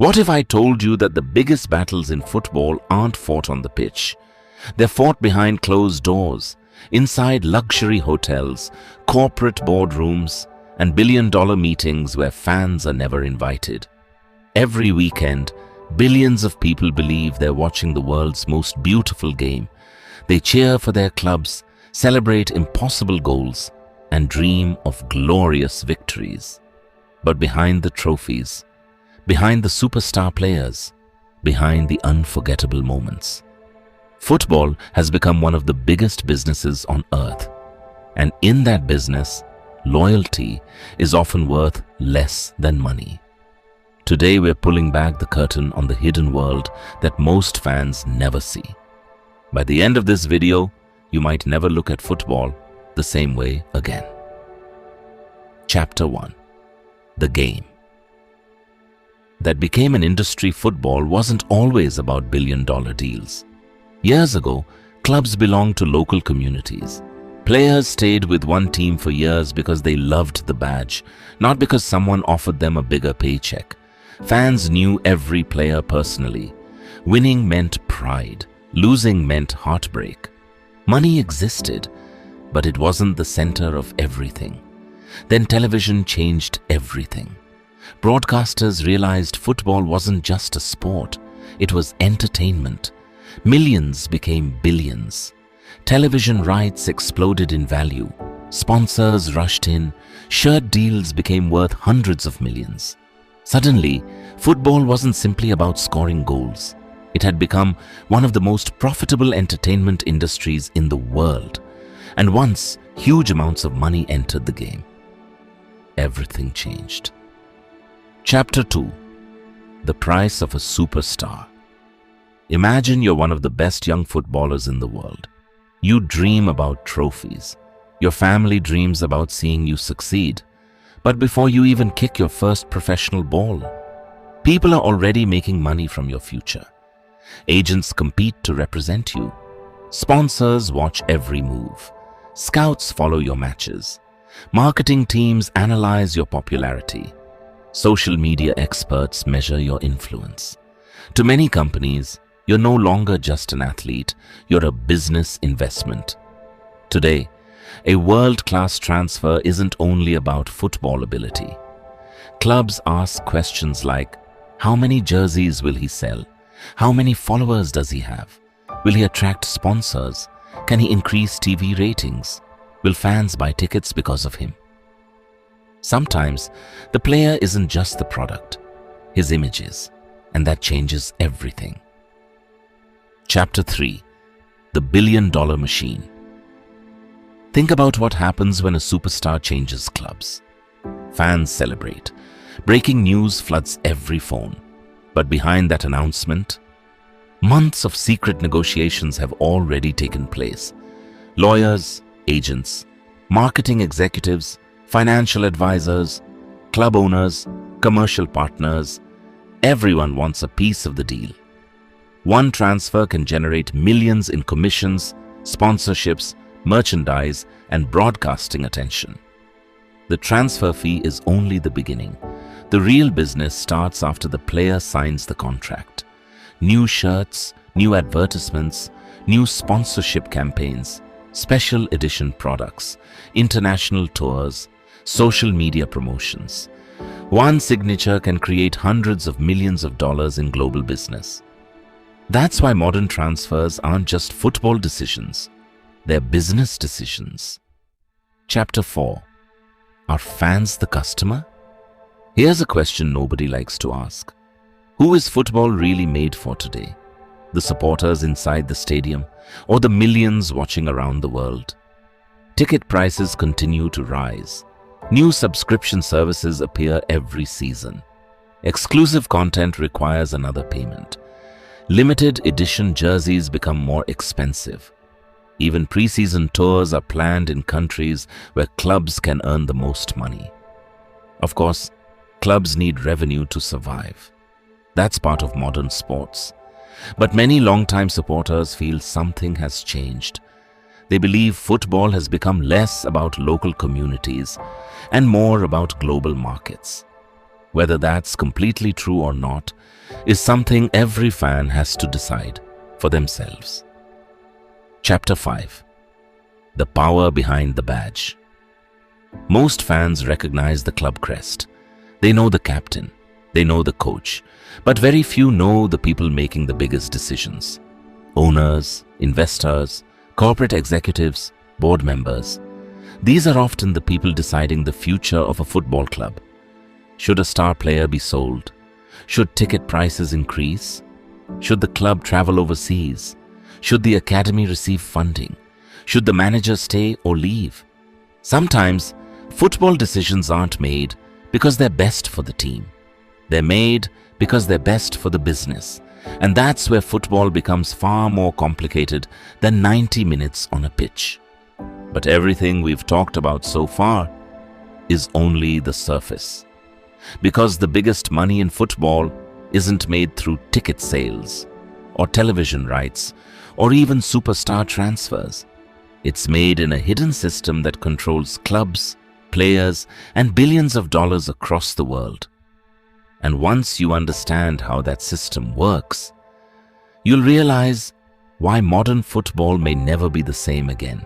What if I told you that the biggest battles in football aren't fought on the pitch? They're fought behind closed doors, inside luxury hotels, corporate boardrooms, and billion-dollar meetings where fans are never invited. Every weekend, billions of people believe they're watching the world's most beautiful game. They cheer for their clubs, celebrate impossible goals, and dream of glorious victories. But behind the trophies, behind the superstar players, behind the unforgettable moments, football has become one of the biggest businesses on earth. And in that business, loyalty is often worth less than money. Today we're pulling back the curtain on the hidden world that most fans never see. By the end of this video, you might never look at football the same way again. Chapter 1. The game. That became an industry. Football wasn't always about billion-dollar deals. Years ago, clubs belonged to local communities. Players stayed with one team for years because they loved the badge, not because someone offered them a bigger paycheck. Fans knew every player personally. Winning meant pride. Losing meant heartbreak. Money existed, but it wasn't the center of everything. Then television changed everything. Broadcasters realized football wasn't just a sport, it was entertainment. Millions became billions. Television rights exploded in value. Sponsors rushed in. Shirt deals became worth hundreds of millions. Suddenly, football wasn't simply about scoring goals. It had become one of the most profitable entertainment industries in the world. And once huge amounts of money entered the game, everything changed. Chapter 2. The price of a superstar. Imagine you're one of the best young footballers in the world. You dream about trophies. Your family dreams about seeing you succeed. But before you even kick your first professional ball, people are already making money from your future. Agents compete to represent you. Sponsors watch every move. Scouts follow your matches. Marketing teams analyze your popularity. Social media experts measure your influence. To many companies, you're no longer just an athlete, you're a business investment. Today, a world-class transfer isn't only about football ability. Clubs ask questions like, how many jerseys will he sell? How many followers does he have? Will he attract sponsors? Can he increase TV ratings? Will fans buy tickets because of him? Sometimes, the player isn't just the product, his image is, and that changes everything. Chapter 3. The billion-dollar machine. Think about what happens when a superstar changes clubs. Fans celebrate. Breaking news floods every phone. But behind that announcement, months of secret negotiations have already taken place. Lawyers, agents, marketing executives, financial advisors, club owners, commercial partners, everyone wants a piece of the deal. One transfer can generate millions in commissions, sponsorships, merchandise, and broadcasting attention. The transfer fee is only the beginning. The real business starts after the player signs the contract. New shirts, new advertisements, new sponsorship campaigns, special edition products, international tours, social media promotions. One signature can create hundreds of millions of dollars in global business. That's why modern transfers aren't just football decisions, they're business decisions. Chapter 4. Are fans the customer? Here's a question nobody likes to ask. Who is football really made for today? The supporters inside the stadium or the millions watching around the world? Ticket prices continue to rise. New subscription services appear every season. Exclusive content requires another payment. Limited edition jerseys become more expensive. Even pre-season tours are planned in countries where clubs can earn the most money. Of course, clubs need revenue to survive. That's part of modern sports. But many longtime supporters feel something has changed. They believe football has become less about local communities and more about global markets. Whether that's completely true or not is something every fan has to decide for themselves. Chapter 5. The power behind the badge. Most fans recognize the club crest. They know the captain, they know the coach, but very few know the people making the biggest decisions. Owners, investors, corporate executives, board members. These are often the people deciding the future of a football club. Should a star player be sold? Should ticket prices increase? Should the club travel overseas? Should the academy receive funding? Should the manager stay or leave? Sometimes, football decisions aren't made because they're best for the team. They're made because they're best for the business. And that's where football becomes far more complicated than 90 minutes on a pitch. But everything we've talked about so far is only the surface. Because the biggest money in football isn't made through ticket sales, or television rights, or even superstar transfers. It's made in a hidden system that controls clubs, players, and billions of dollars across the world. And once you understand how that system works, you'll realize why modern football may never be the same again.